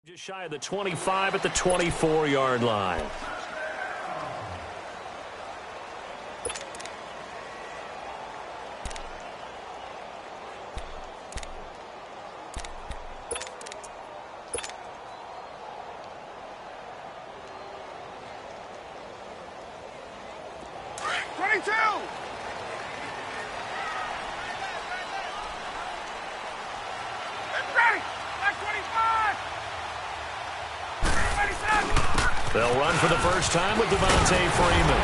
Just shy of the 25 at the 24-yard line. They'll run for the first time with Devontae Freeman.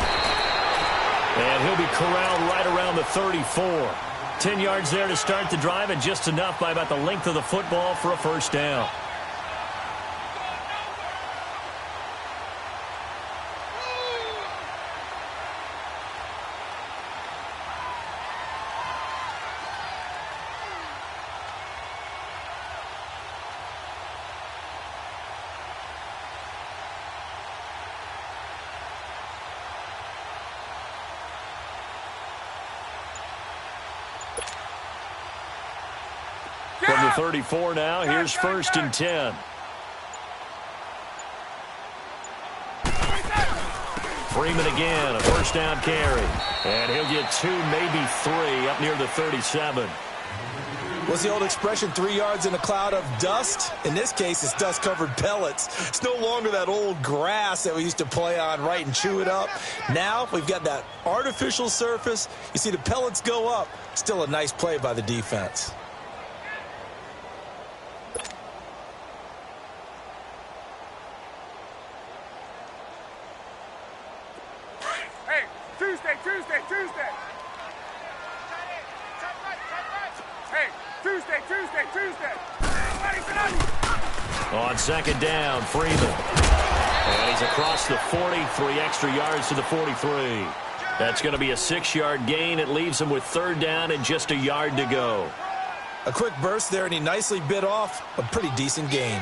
And he'll be corralled right around the 34. 10 yards there to start the drive, and just enough by about the length of the football for a first down. From the 34 now, here's 1st and 10. Freeman again, a first down carry. And he'll get 2, maybe 3, up near the 37. What's the old expression, 3 yards in a cloud of dust? In this case, it's dust-covered pellets. It's no longer that old grass that we used to play on, right, and chew it up. Now we've got that artificial surface. You see the pellets go up. Still a nice play by the defense. On second down, Freeman. And he's across the 40, 3 extra yards to the 43. That's going to be a 6-yard gain. It leaves him with 3rd down and just a yard to go. A quick burst there, and he nicely bit off a pretty decent gain.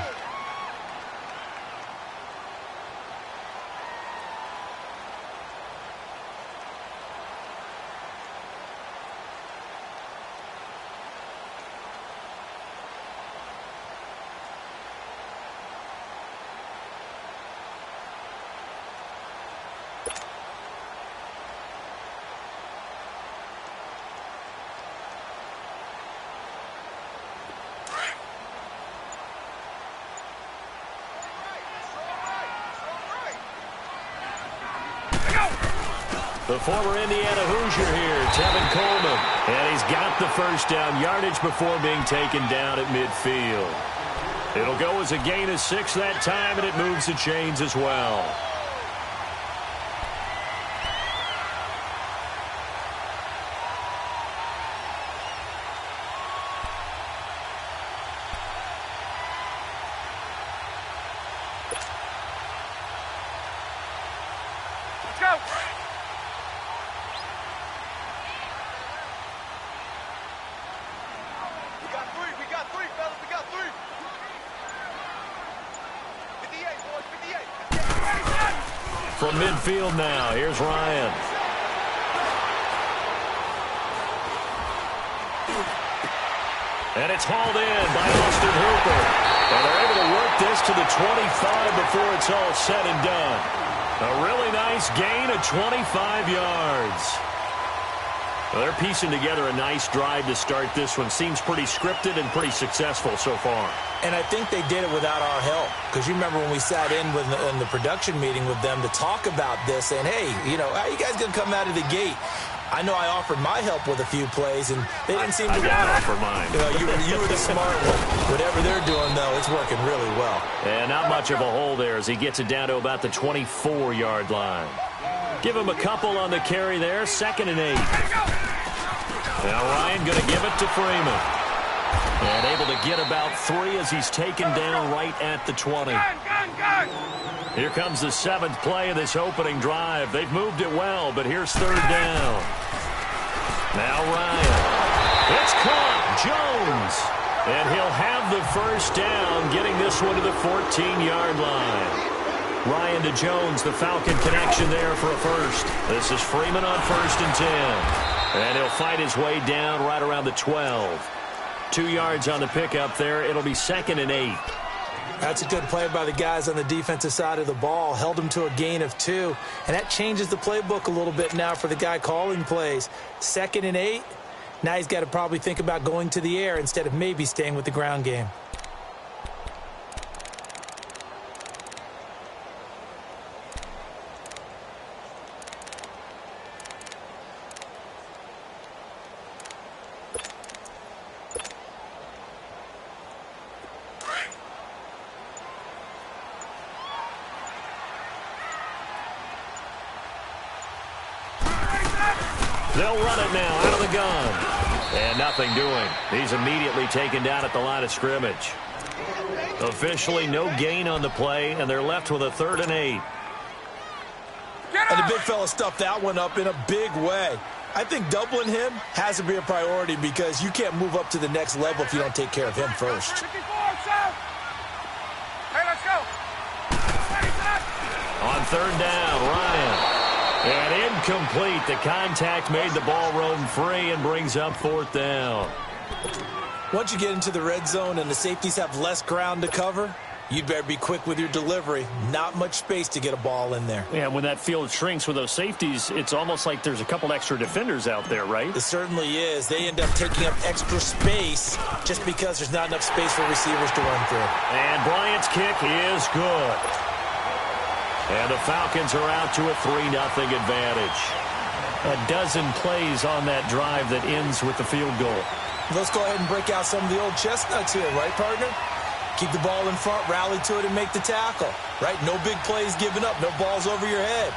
The former Indiana Hoosier here, Tevin Coleman. And he's got the first down yardage before being taken down at midfield. It'll go as a gain of 6 that time, and it moves the chains as well. Let's go. From midfield now, here's Ryan. And it's hauled in by Austin Hooper. And they're able to work this to the 25 before it's all said and done. A really nice gain of 25 yards. Well, they're piecing together a nice drive to start this one. Seems pretty scripted and pretty successful so far. And I think they did it without our help. Because you remember when we sat in the production meeting with them to talk about this, and hey, you know, how you guys going to come out of the gate? I know I offered my help with a few plays, and they didn't seem to want to offer mine. You know, you were the smart one. Whatever they're doing, though, it's working really well. And not much of a hole there as he gets it down to about the 24-yard line. Give him a couple on the carry there, 2nd and 8. Now Ryan going to give it to Freeman. And able to get about 3 as he's taken down right at the 20. Here comes the 7th play of this opening drive. They've moved it well, but here's 3rd down. Now Ryan. It's caught. Jones. And he'll have the first down, getting this one to the 14-yard line. Ryan to Jones, the Falcon connection there for a first. This is Freeman on 1st and 10. And he'll fight his way down right around the 12. 2 yards on the pickup there. It'll be 2nd and 8. That's a good play by the guys on the defensive side of the ball. Held them to a gain of 2. And that changes the playbook a little bit now for the guy calling plays. 2nd and 8. Now he's got to probably think about going to the air instead of maybe staying with the ground game. They'll run it now out of the gun. And nothing doing. He's immediately taken down at the line of scrimmage. Officially no gain on the play, and they're left with a 3rd and 8. And the big fella stuffed that one up in a big way. I think doubling him has to be a priority because you can't move up to the next level if you don't take care of him first. Hey, let's go. On 3rd down, Ryan. And incomplete. The contact made the ball roam free and brings up 4th down. Once you get into the red zone and the safeties have less ground to cover, you'd better be quick with your delivery. Not much space to get a ball in there. Yeah, when that field shrinks with those safeties, it's almost like there's a couple extra defenders out there, right? It certainly is. They end up taking up extra space just because there's not enough space for receivers to run through. And Bryant's kick is good. And the Falcons are out to a 3-0 advantage. A dozen plays on that drive that ends with the field goal. Let's go ahead and break out some of the old chestnuts here, right, partner? Keep the ball in front, rally to it, and make the tackle, right? No big plays given up, no balls over your head.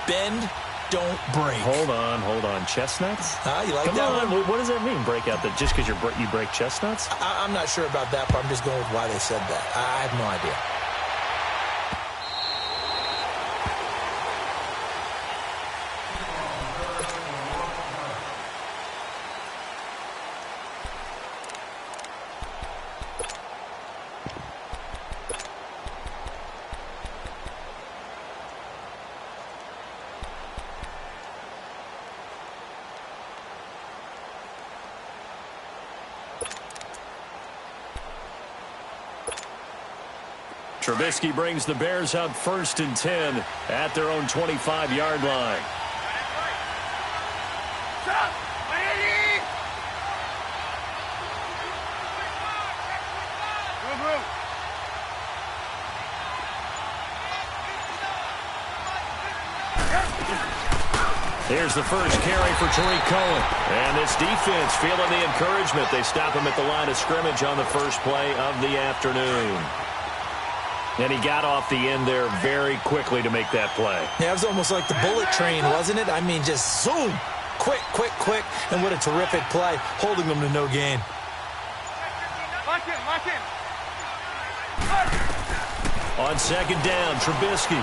Bend, don't break. Hold on. Chestnuts? You like Come that on. one? What does that mean, break out? That just because you break chestnuts? I'm not sure about that, but I'm just going with why they said that. I have no idea. Trubisky brings the Bears up 1st and 10 at their own 25-yard line. Here's the first carry for Tariq Cohen. And this defense feeling the encouragement. They stop him at the line of scrimmage on the first play of the afternoon. And he got off the end there very quickly to make that play. Yeah, it was almost like the bullet train, wasn't it? I mean, just zoom. Quick. And what a terrific play, holding them to no gain. Lock in. On 2nd down, Trubisky.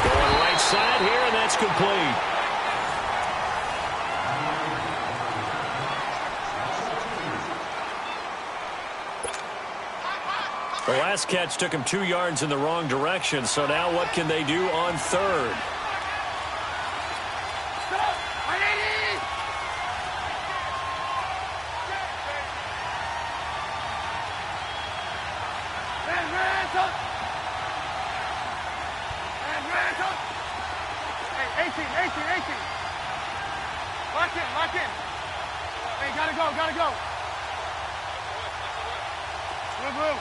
Going right side here, and that's complete. The last catch took him 2 yards in the wrong direction, so now what can they do on 3rd? Hey, 18. Lock in. Hey, gotta go. Blue.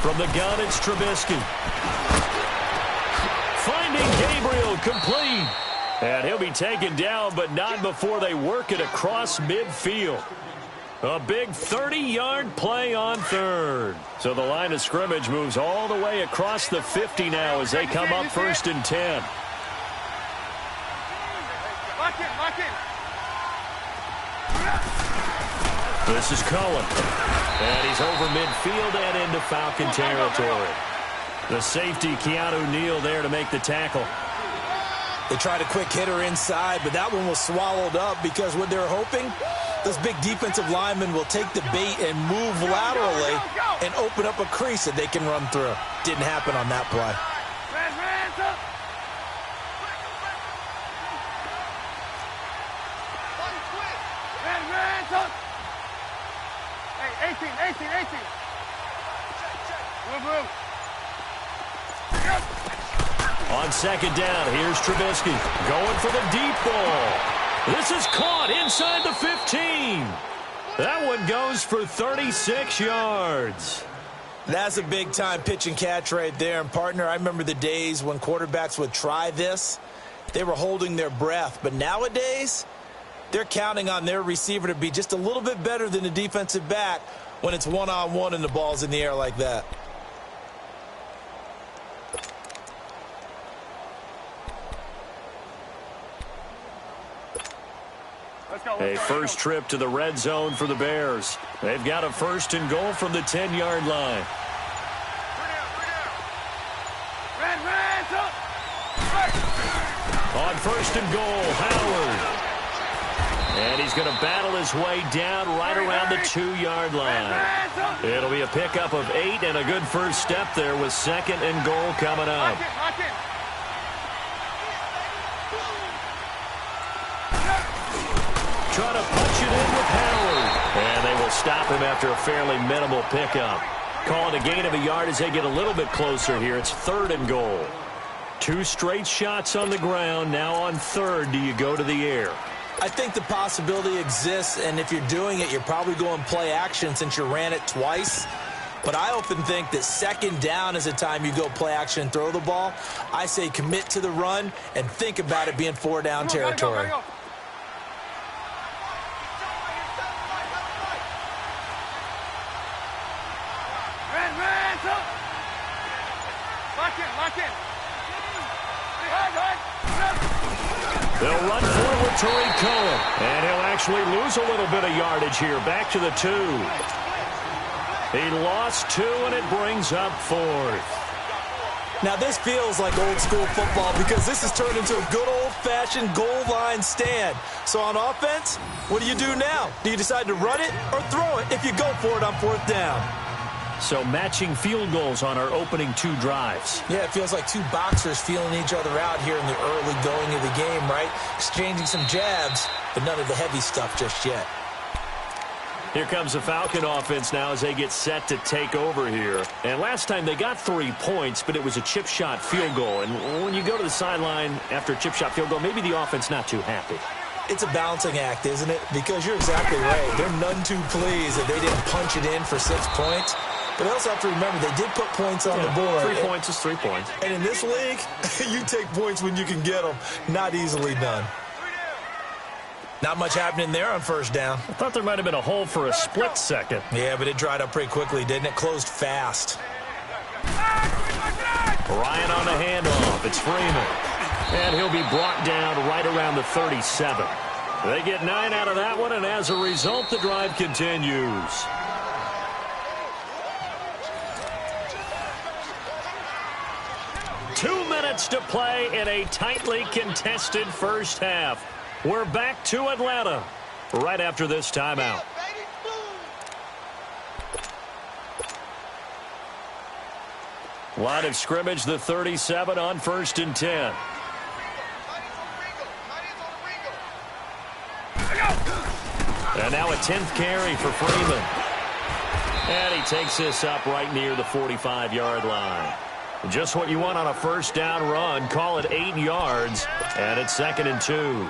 From the gun, it's Trubisky. Finding Gabriel, complete. And he'll be taken down, but not before they work it across midfield. A big 30-yard play on 3rd. So the line of scrimmage moves all the way across the 50 now as they come up 1st and 10. Lock in. This is Cohen. And he's over midfield and into Falcon territory. The safety, Keanu Neal, there to make the tackle. They tried a quick hitter inside, but that one was swallowed up because what they're hoping, those big defensive linemen will take the bait and move laterally and open up a crease that they can run through. Didn't happen on that play. 18. Move. On second down, here's Trubisky going for the deep ball. This is caught inside the 15. That one goes for 36 yards. That's a big-time pitch and catch right there. And, partner, I remember the days when quarterbacks would try this. They were holding their breath. But nowadays, they're counting on their receiver to be just a little bit better than the defensive back when it's one-on-one and the ball's in the air like that. A first trip to the red zone for the Bears. They've got a first and goal from the 10-yard line. On first and goal, Howard. And he's going to battle his way down right around the 2-yard line. It'll be a pickup of 8 and a good first step there with second and goal coming up. Trying to punch it in with Howard. And they will stop him after a fairly minimal pickup. Calling a gain of a yard as they get a little bit closer here. It's third and goal. 2 straight shots on the ground. Now on third, do you go to the air? I think the possibility exists, and if you're doing it, you're probably going play action since you ran it twice. But I often think that second down is the time you go play action and throw the ball. I say commit to the run and think about it being 4-down territory. Lock in. They'll run forward to Cohen, and he'll actually lose a little bit of yardage here. Back to the 2. He lost 2, and it brings up 4th. Now, this feels like old-school football because this has turned into a good old-fashioned goal line stand. So on offense, what do you do now? Do you decide to run it or throw it if you go for it on 4th down? So matching field goals on our opening 2 drives. Yeah, it feels like 2 boxers feeling each other out here in the early going of the game, right? Exchanging some jabs, but none of the heavy stuff just yet. Here comes the Falcon offense now as they get set to take over here. And last time they got 3 points, but it was a chip shot field goal. And when you go to the sideline after a chip shot field goal, maybe the offense not too happy. It's a balancing act, isn't it? Because you're exactly right. They're none too pleased that they didn't punch it in for 6 points. But they also have to remember they did put points on the board. 3 points is 3 points. And in this league, you take points when you can get them. Not easily done. Not much happening there on first down. I thought there might have been a hole for a split second. Yeah, but it dried up pretty quickly, didn't it? Closed fast. Ryan on the handoff. It's Freeman. And he'll be brought down right around the 37. They get 9 out of that one, and as a result, the drive continues. Two minutes to play in a tightly contested first half. We're back to Atlanta right after this timeout. Line of scrimmage, the 37 on first and 10. And now a 10th carry for Freeman. And he takes this up right near the 45-yard line. Just what you want on a first down run. Call it 8 yards, and it's 2nd and 2.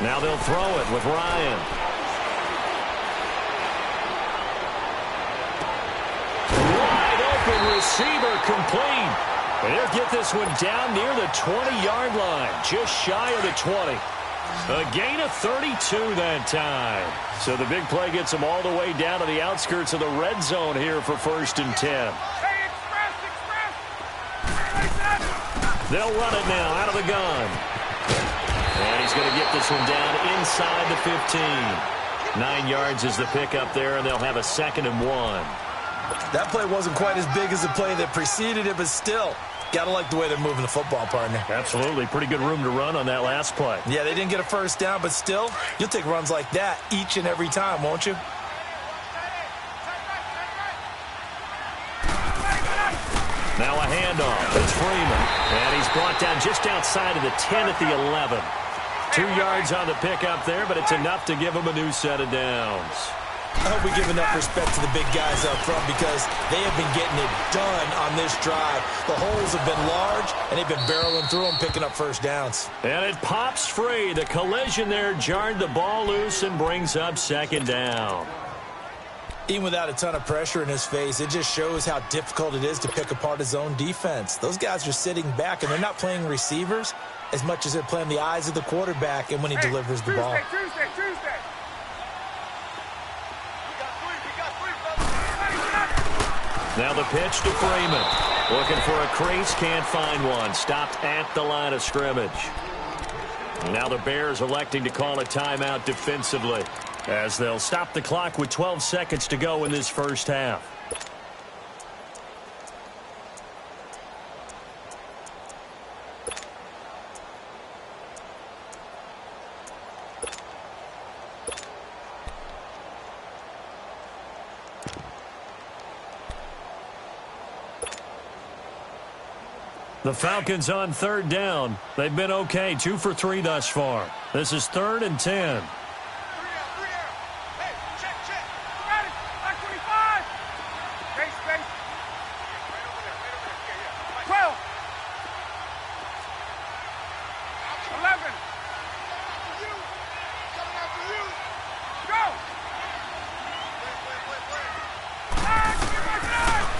Now they'll throw it with Ryan. Wide open receiver complete. And he'll get this one down near the 20-yard line, just shy of the 20. A gain of 32 that time. So the big play gets them all the way down to the outskirts of the red zone here for first and 10. They'll run it now out of the gun. And he's going to get this one down inside the 15. 9 yards is the pickup there, and they'll have a 2nd and 1. That play wasn't quite as big as the play that preceded it, but still, got to like the way they're moving the football, partner. Absolutely. Pretty good room to run on that last play. Yeah, they didn't get a first down, but still, you'll take runs like that each and every time, won't you? Now a handoff. It's Freeman. And he's brought down just outside of the 10 at the 11. 2 yards on the pickup there, but it's enough to give him a new set of downs. I hope we give enough respect to the big guys up front because they have been getting it done on this drive. The holes have been large, and they've been barreling through them, picking up first downs. And it pops free. The collision there jarred the ball loose and brings up 2nd down. Even without a ton of pressure in his face, it just shows how difficult it is to pick apart his own defense. Those guys are sitting back, and they're not playing receivers as much as they're playing the eyes of the quarterback and when he delivers the ball. Tuesday. Now the pitch to Freeman. Looking for a crease, can't find one. Stopped at the line of scrimmage. Now the Bears electing to call a timeout defensively, as they'll stop the clock with 12 seconds to go in this first half. The Falcons on 3rd down. They've been okay, 2 for 3 thus far. This is 3rd and 10.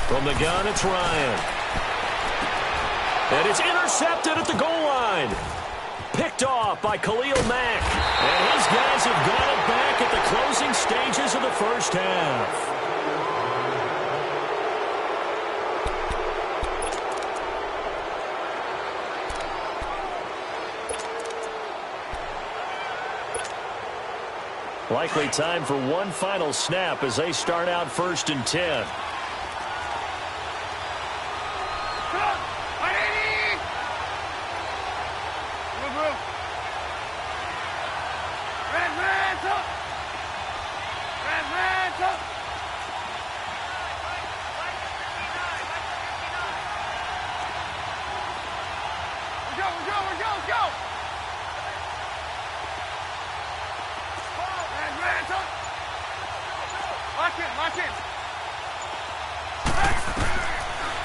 From the gun, it's Ryan. And it's intercepted at the goal line. Picked off by Khalil Mack. And his guys have got it back at the closing stages of the first half. Likely time for one final snap as they start out 1st and 10.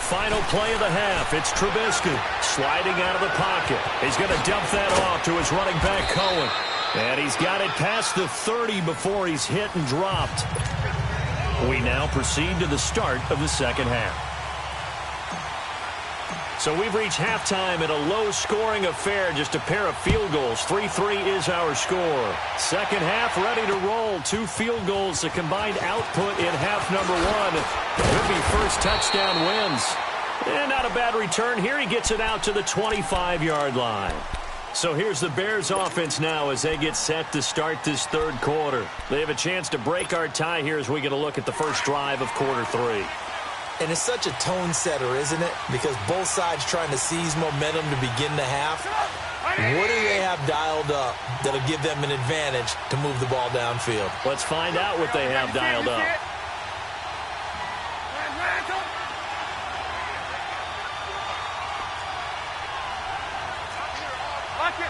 Final play of the half. It's Trubisky sliding out of the pocket. He's going to dump that off to his running back, Cohen. And he's got it past the 30 before he's hit and dropped. We now proceed to the start of the second half. So we've reached halftime in a low-scoring affair, just a pair of field goals. 3-3 is our score. Second half ready to roll. 2 field goals, the combined output in half number 1. Could be first touchdown wins. And not a bad return here. He gets it out to the 25-yard line. So here's the Bears offense now as they get set to start this third quarter. They have a chance to break our tie here as we get a look at the first drive of quarter 3. And it's such a tone setter, isn't it? Because both sides trying to seize momentum to begin the half. What do they have dialed up that'll give them an advantage to move the ball downfield? Let's find out what they have dialed up.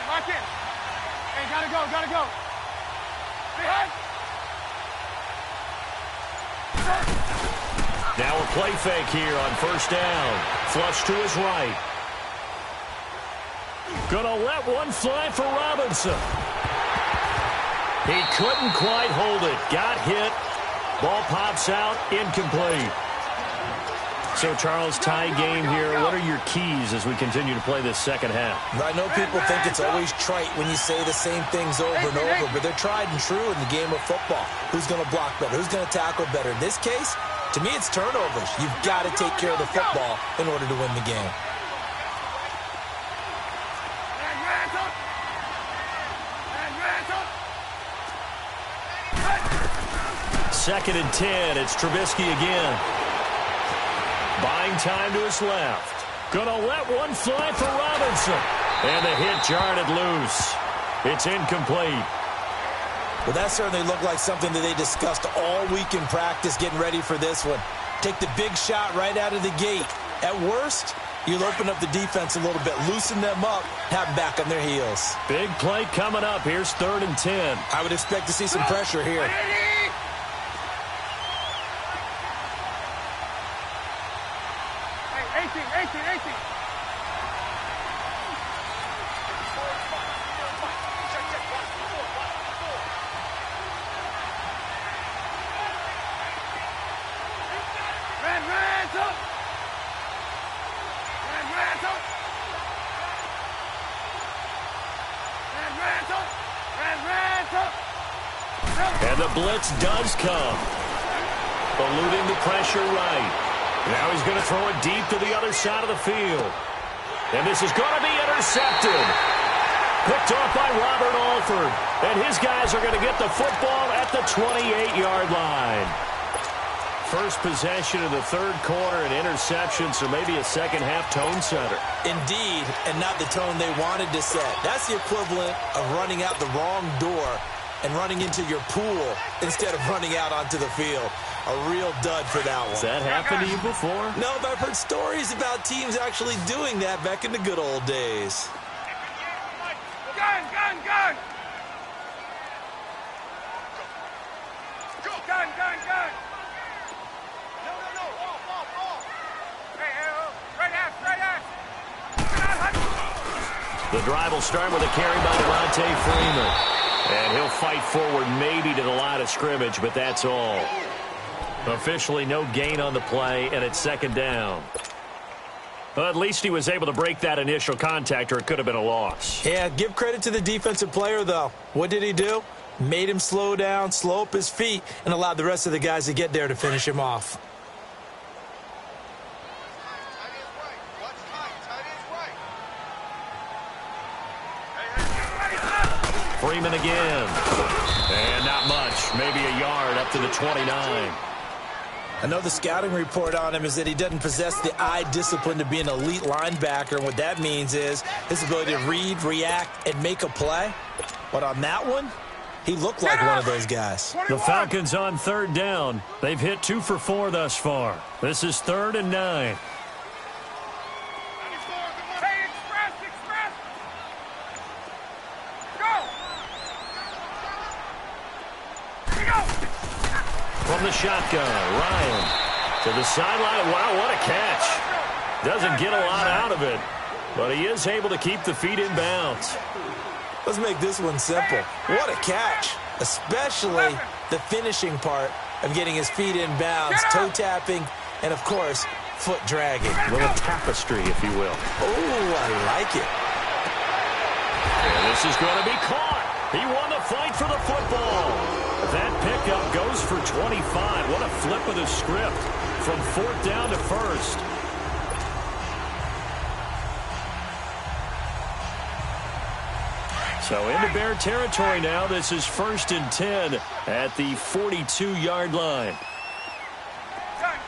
Lock in. Hey, gotta go. Behind. Now a play fake here on first down. Flush to his right. Gonna let one fly for Robinson. He couldn't quite hold it. Got hit. Ball pops out. Incomplete. So, Charles, tie game here. What are your keys as we continue to play this second half? I know people think it's always trite when you say the same things over and over, but they're tried and true in the game of football. Who's going to block better? Who's going to tackle better? In this case, to me, it's turnovers. You've got to take care of the football in order to win the game. 2nd and 10. It's Trubisky again. Buying time to his left. Gonna let one fly for Robinson. And the hit jarred it loose. It's incomplete. Well, that certainly looked like something that they discussed all week in practice getting ready for this one. Take the big shot right out of the gate. At worst, you'll open up the defense a little bit, loosen them up, have them back on their heels. Big play coming up. Here's 3rd and 10. I would expect to see some pressure here. Hey, 18. And the blitz does come. Eluding the pressure right. Now he's going to throw it deep to the other side of the field. And this is going to be intercepted. Picked off by Robert Alford. And his guys are going to get the football at the 28-yard line. First possession of the 3rd quarter, an interception, so maybe a second-half tone setter. Indeed, and not the tone they wanted to set. That's the equivalent of running out the wrong door and running into your pool instead of running out onto the field. A real dud for that one. Has that happened to you before? No, but I've heard stories about teams actually doing that back in the good old days. Gun! The drive will start with a carry by Devontae Freeman. And he'll fight forward maybe to the line of scrimmage, but that's all. Officially no gain on the play, and it's 2nd down. Well, at least he was able to break that initial contact, or it could have been a loss. Yeah, give credit to the defensive player, though. What did he do? Made him slow down, slow up his feet, and allowed the rest of the guys to get there to finish him off. Freeman again. And not much. Maybe a yard up to the 29. I know the scouting report on him is that he doesn't possess the eye discipline to be an elite linebacker. And what that means is his ability to read, react, and make a play. But on that one, he looked like one of those guys. The Falcons on 3rd down. They've hit 2 for 4 thus far. This is 3rd and 9. From the shotgun, Ryan to the sideline. Wow, what a catch. Doesn't get a lot out of it, but he is able to keep the feet in bounds. Let's make this one simple. What a catch, especially the finishing part of getting his feet in bounds, toe tapping, and, of course, foot dragging. A little tapestry, if you will. Oh, I like it. And this is going to be caught. He won the fight for the football. That pickup goes for 25. What a flip of the script from 4th down to 1st. So into Bear territory now. This is 1st and 10 at the 42-yard line. Gun.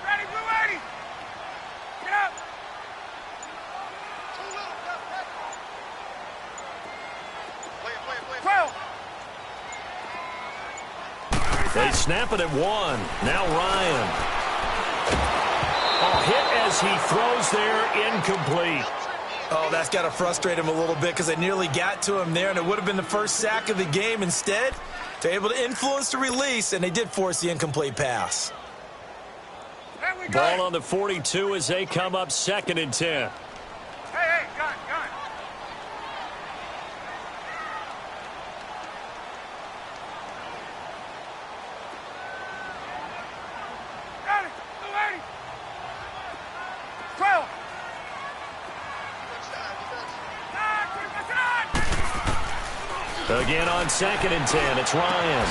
Ready, blue 80. Get up. Play. 12. They snap it at 1. Now Ryan. Oh, hit as he throws there, incomplete. Oh, that's got to frustrate him a little bit because they nearly got to him there, and it would have been the first sack of the game. Instead, they're able to influence the release, and they did force the incomplete pass. Ball on the 42 as they come up 2nd and 10. Hey, gun. Got it, blue 80. 12. Again on 2nd and 10, it's Ryan.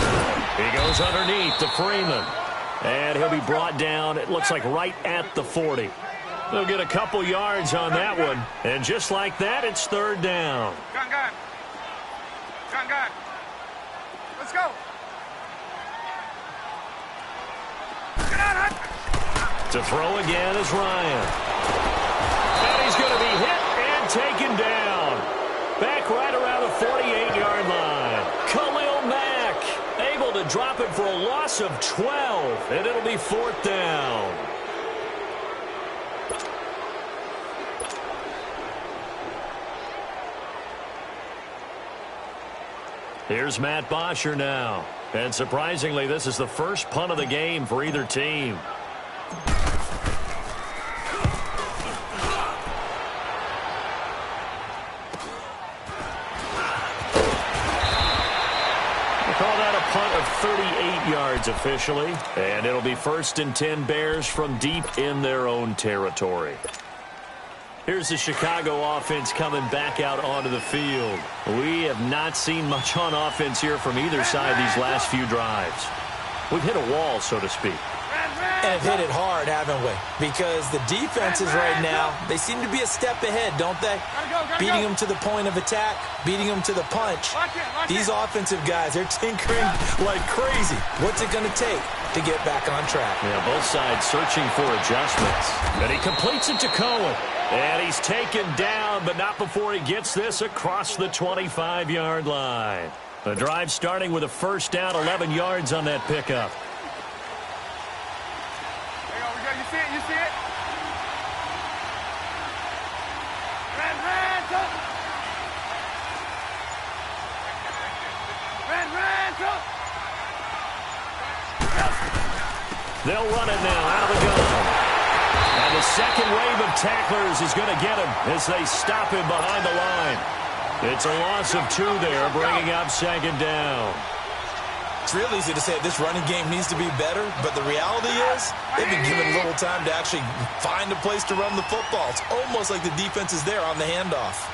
He goes underneath to Freeman. And he'll be brought down, it looks like right at the 40. They'll get a couple yards on that one. And just like that, it's 3rd down. Gun. Let's go. To throw again is Ryan. And he's going to be hit and taken down. Back right around the 48-yard line. Khalil Mack able to drop it for a loss of 12, and it'll be 4th down. Here's Matt Bosher now. And surprisingly, this is the first punt of the game for either team. Call that a punt of 38 yards officially. And it'll be 1st and 10 Bears from deep in their own territory. Here's the Chicago offense coming back out onto the field. We have not seen much on offense here from either side these last few drives. We've hit a wall, so to speak. And hit it hard, haven't we? Because the defenses right now, they seem to be a step ahead, don't they? Beating them to the point of attack, beating them to the punch. These offensive guys, they're tinkering like crazy. What's it going to take to get back on track? Yeah, both sides searching for adjustments. And he completes it to Cohen. And he's taken down, but not before he gets this across the 25-yard line. The drive starting with a 1st down, 11 yards on that pickup. You see it? You see it? Ran, They'll run it now out of the gun. And the second wave of tacklers is going to get him as they stop him behind the line. It's a loss of 2 there, bringing up 2nd down. It's real easy to say this running game needs to be better, but the reality is they've been given little time to actually find a place to run the football. It's almost like the defense is there on the handoff.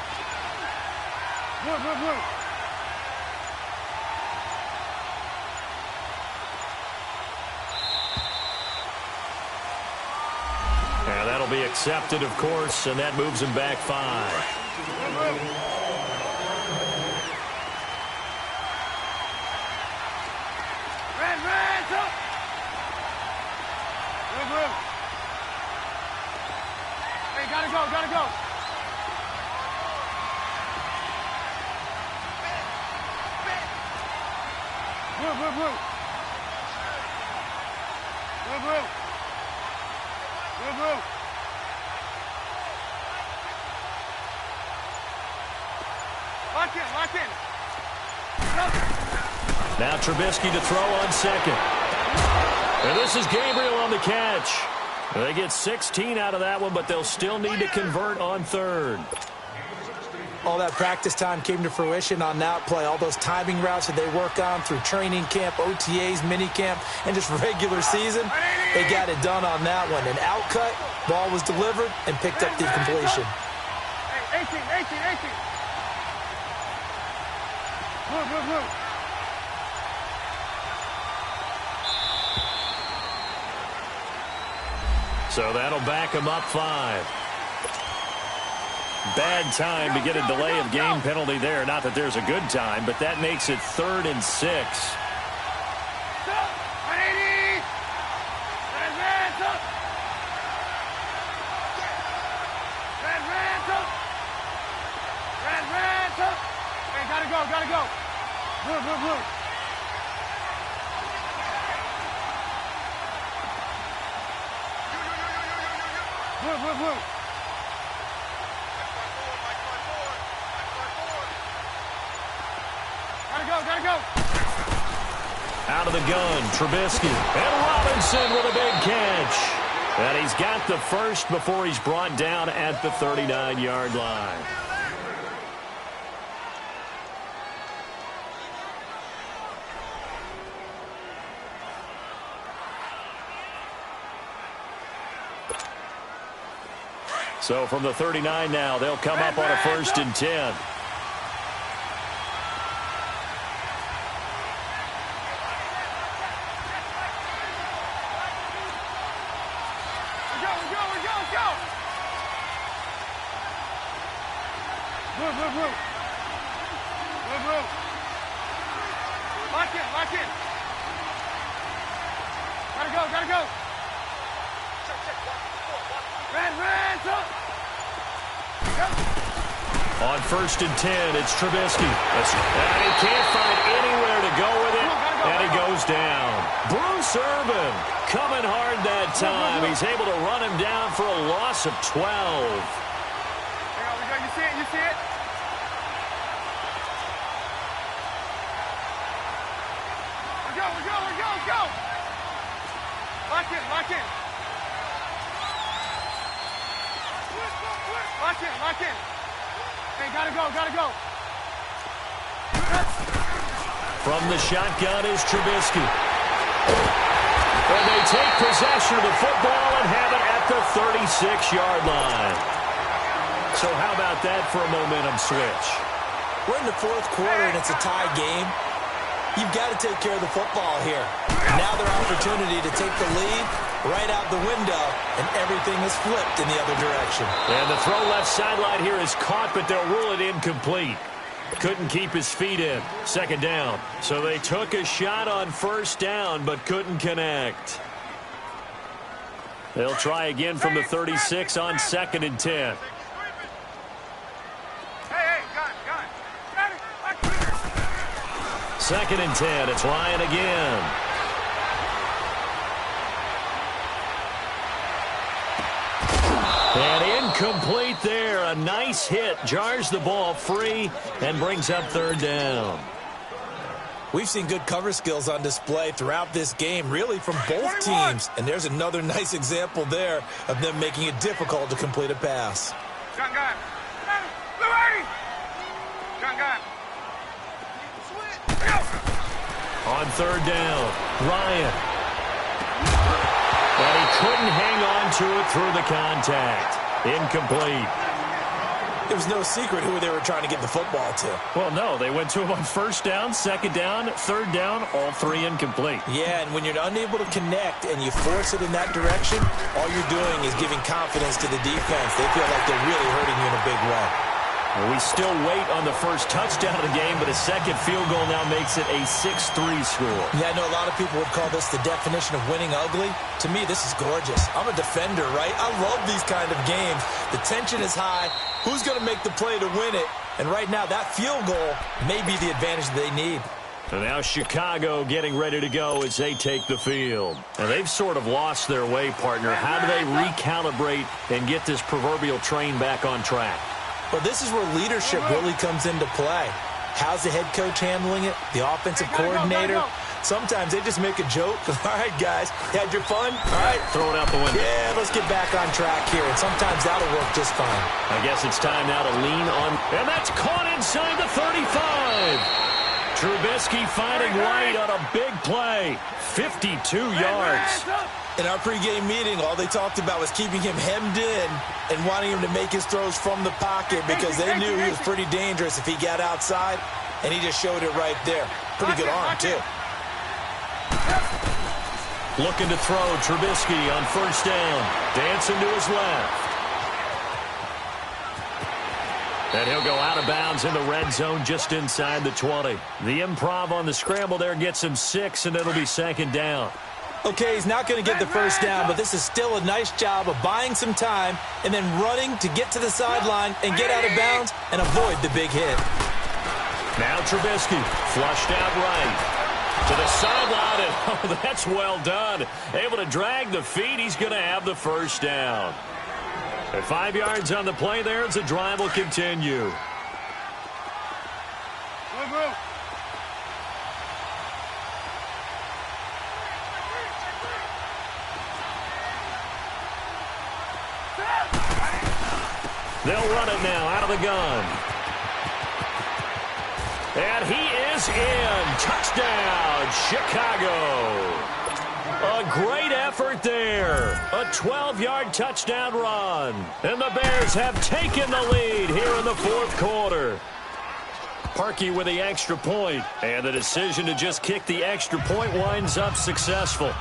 And that'll be accepted, of course, and that moves him back 5. Hey, gotta go. Blue. Lock in. Now Trubisky to throw on 2nd. And this is Gabriel on the catch. They get 16 out of that one, but they'll still need to convert on 3rd. All that practice time came to fruition on that play. All those timing routes that they work on through training camp, OTAs, minicamp, and just regular season, they got it done on that one. An outcut, ball was delivered, and picked up the completion. Hey, 18. Blue. So that'll back him up 5. Bad time to get a delay of game penalty there. Not that there's a good time, but that makes it 3rd and 6. Hey, gotta go. Blue. Blue. Gotta go. Out of the gun, Trubisky. And Robinson with a big catch. And he's got the first before he's brought down at the 39-yard line. So from the 39 now, they'll come up on a 1st and 10. Blue. Lock in. Gotta go. On 1st and 10, it's Trubisky. And he can't find anywhere to go with it, and he goes down. Bruce Irvin coming hard that time. He's able to run him down for a loss of 12. You see it? You see it? Let's go. Lock in. Lock in. Hey, gotta go. From the shotgun is Trubisky. And they take possession of the football and have it at the 36-yard line. So how about that for a momentum switch? We're in the fourth quarter, and it's a tie game. You've got to take care of the football here. Now their opportunity to take the lead right out the window, and everything is flipped in the other direction. And the throw left sideline here is caught, but they'll rule it incomplete. Couldn't keep his feet in. Second down. So they took a shot on first down, but couldn't connect. They'll try again from the 36 on 2nd and 10. Got it. 2nd and 10. It's Ryan again. And incomplete there. A nice hit. Jars the ball free and brings up 3rd down. We've seen good cover skills on display throughout this game, really from both teams. And there's another nice example there of them making it difficult to complete a pass. Gun. On 3rd down, Ryan. But he couldn't hang on to it through the contact. Incomplete. It was no secret who they were trying to get the football to. Well, no, they went to him on 1st down, 2nd down, 3rd down, all 3 incomplete. Yeah, and when you're unable to connect and you force it in that direction, all you're doing is giving confidence to the defense. They feel like they're really hurting you in a big way. Well, we still wait on the first touchdown of the game, but a second field goal now makes it a 6-3 score. Yeah, I know a lot of people would call this the definition of winning ugly. To me, this is gorgeous. I'm a defender, right? I love these kind of games. The tension is high. Who's going to make the play to win it? And right now, that field goal may be the advantage they need. And now Chicago getting ready to go as they take the field. And they've sort of lost their way, partner. How do they recalibrate and get this proverbial train back on track? Well, this is where leadership really comes into play. How's the head coach handling it? The offensive coordinator? Sometimes they just make a joke. All right, guys, you had your fun? All right. Throw it out the window. Yeah, let's get back on track here. And sometimes that'll work just fine. I guess it's time now to lean on. And that's caught inside the 35. Trubisky finding White on a big play. 52 yards. In our pregame meeting, all they talked about was keeping him hemmed in and wanting him to make his throws from the pocket because they knew he was pretty dangerous if he got outside, and he just showed it right there. Pretty good arm, too. Looking to throw, Trubisky on 1st down. Dancing to his left. And he'll go out of bounds in the red zone just inside the 20. The improv on the scramble there gets him 6, and it'll be 2nd down. Okay, he's not going to get the first down, but this is still a nice job of buying some time and then running to get to the sideline and get out of bounds and avoid the big hit. Now Trubisky flushed out right to the sideline, and oh, that's well done. Able to drag the feet. He's going to have the first down. At 5 yards on the play there, as the drive will continue. Move. They'll run it now out of the gun. And he is in. Touchdown, Chicago. A great effort there. A 12-yard touchdown run. And the Bears have taken the lead here in the fourth quarter. Parkey with the extra point. And the decision to just kick the extra point winds up successful.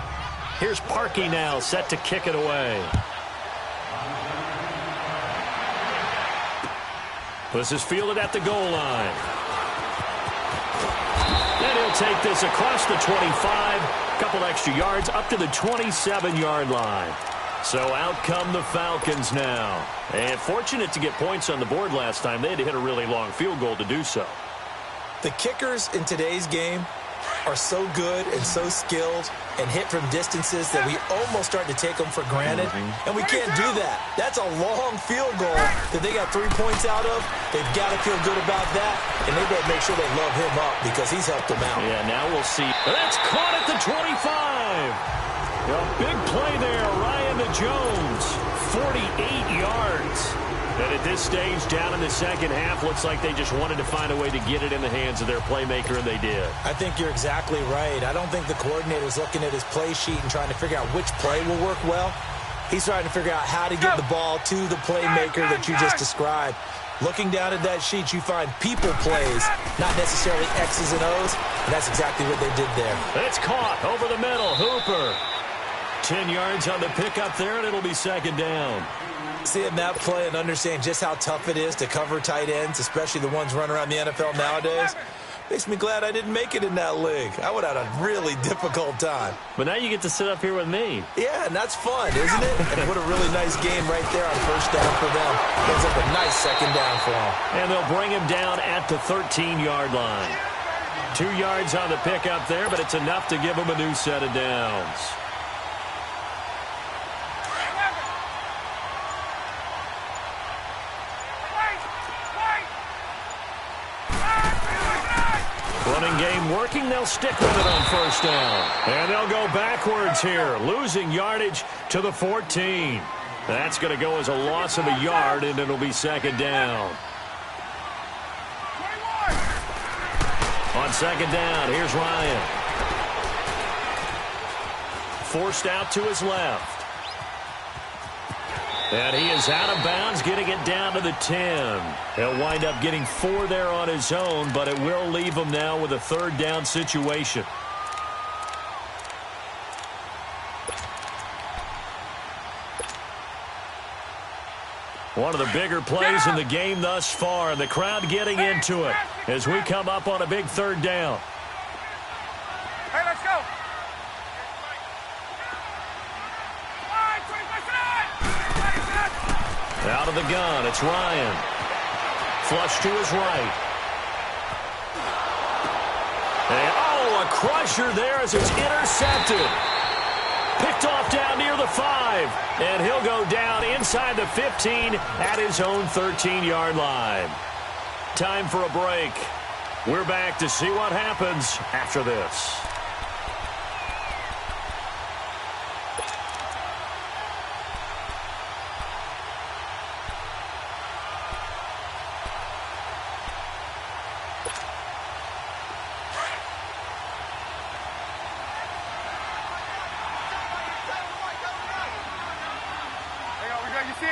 Here's Parkey now set to kick it away. This is fielded at the goal line. And he'll take this across the 25. A couple extra yards up to the 27-yard line. So out come the Falcons now. And fortunate to get points on the board last time. They had to hit a really long field goal to do so. The kickers in today's game are so good and so skilled and hit from distances that we almost start to take them for granted. And we can't do that. That's a long field goal that they got 3 points out of. They've got to feel good about that, and they better make sure they love him up because he's helped them out. Yeah, now we'll see. That's caught at the 25. A big play there, Ryan to Jones, 48 yards. And at this stage, down in the second half, looks like they just wanted to find a way to get it in the hands of their playmaker, and they did. I think you're exactly right. I don't think the coordinator's looking at his play sheet and trying to figure out which play will work well. He's trying to figure out how to get the ball to the playmaker that you just described. Looking down at that sheet, you find people plays, not necessarily X's and O's, and that's exactly what they did there. It's caught over the middle. Hooper. 10 yards on the pickup there, and it'll be second down. Seeing that play and understanding just how tough it is to cover tight ends, especially the ones running around the NFL nowadays, makes me glad I didn't make it in that league. I would have had a really difficult time. But now you get to sit up here with me. Yeah, and that's fun, isn't it? And what a really nice game right there on first down for them. Ends up a nice second down for them. And they'll bring him down at the 13-yard line. 2 yards on the pickup there, but it's enough to give him a new set of downs. Running game working. They'll stick with it on first down. And they'll go backwards here, losing yardage to the 14. That's going to go as a loss of a yard, and it'll be second down. On second down, here's Ryan. Forced out to his left. And he is out of bounds, getting it down to the 10. He'll wind up getting 4 there on his own, but it will leave him now with a third down situation. One of the bigger plays in the game thus far, and the crowd getting into it as we come up on a big third down. Hey, let's go. Out of the gun, it's Ryan. Flush to his right. And, oh, a crusher there as it's intercepted. Picked off down near the 5. And he'll go down inside the 15 at his own 13-yard line. Time for a break. We're back to see what happens after this.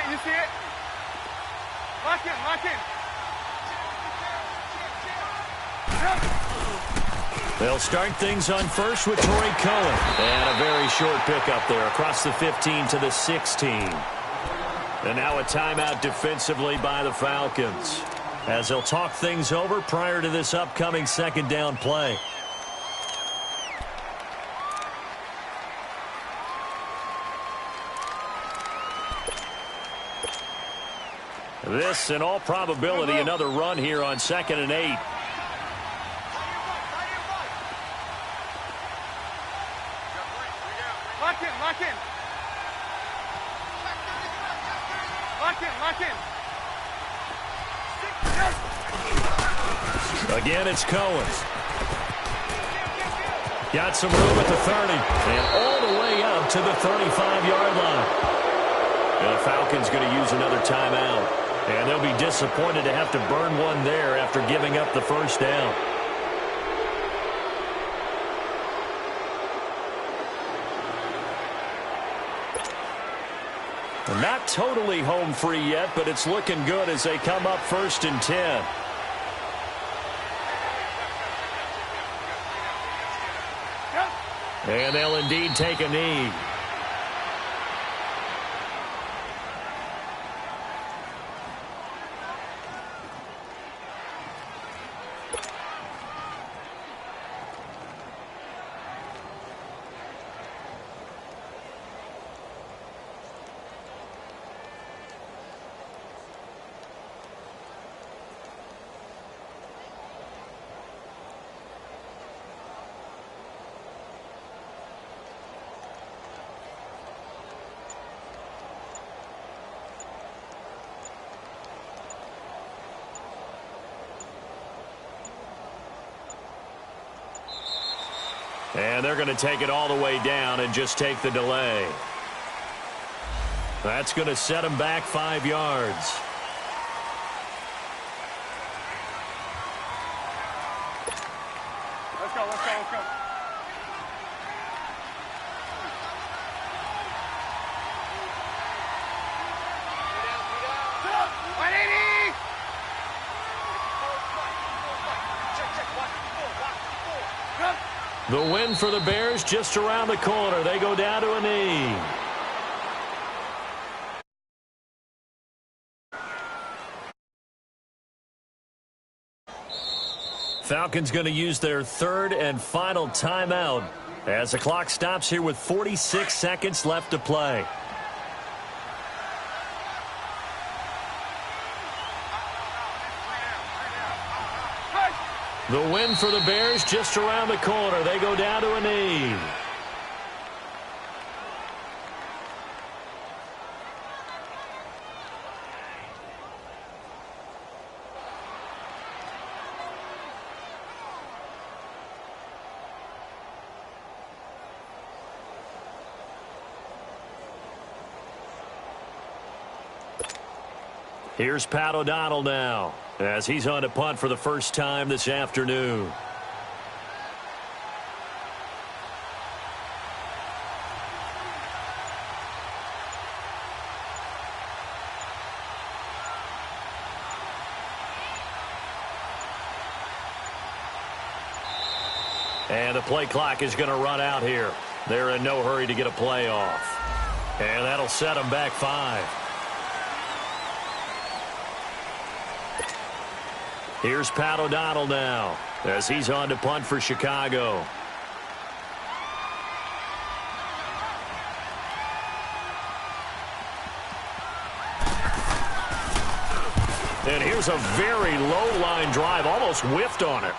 You see it? Lock in, lock in. They'll start things on first with Torrey Cohen. And a very short pickup there across the 15 to the 16. And now a timeout defensively by the Falcons, as they'll talk things over prior to this upcoming second down play. This, in all probability, another run here on 2nd and 8. Lock in, lock in. Lock in, lock in. Again, it's Cohen. Got some room at the 30. And all the way up to the 35-yard line. And the Falcons going to use another timeout. And they'll be disappointed to have to burn one there after giving up the first down. Not totally home free yet, but it's looking good as they come up 1st and 10. And they'll indeed take a knee. And they're going to take it all the way down and just take the delay. That's going to set them back 5 yards. Let's go, let's go, let's go. The win for the Bears just around the corner. They go down to a knee. Falcons going to use their third and final timeout as the clock stops here with 46 seconds left to play. The win for the Bears just around the corner. They go down to a knee. Here's Pat O'Donnell now, as he's on to punt for the first time this afternoon. And the play clock is going to run out here. They're in no hurry to get a play off. And that'll set them back 5. Here's Pat O'Donnell now, as he's on to punt for Chicago. And here's a very low-line drive, almost whiffed on it.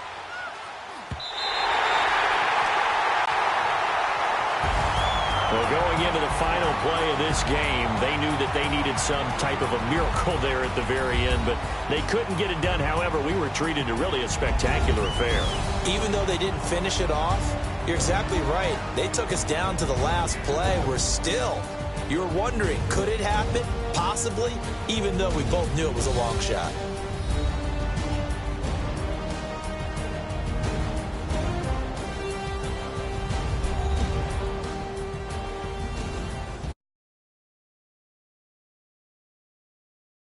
Well, going into the final play of this game, they knew that they needed some type of a miracle there at the very end, but they couldn't get it done. However, we were treated to really a spectacular affair. Even though they didn't finish it off, you're exactly right. They took us down to the last play. We're still, you're wondering, could it happen? Possibly, even though we both knew it was a long shot.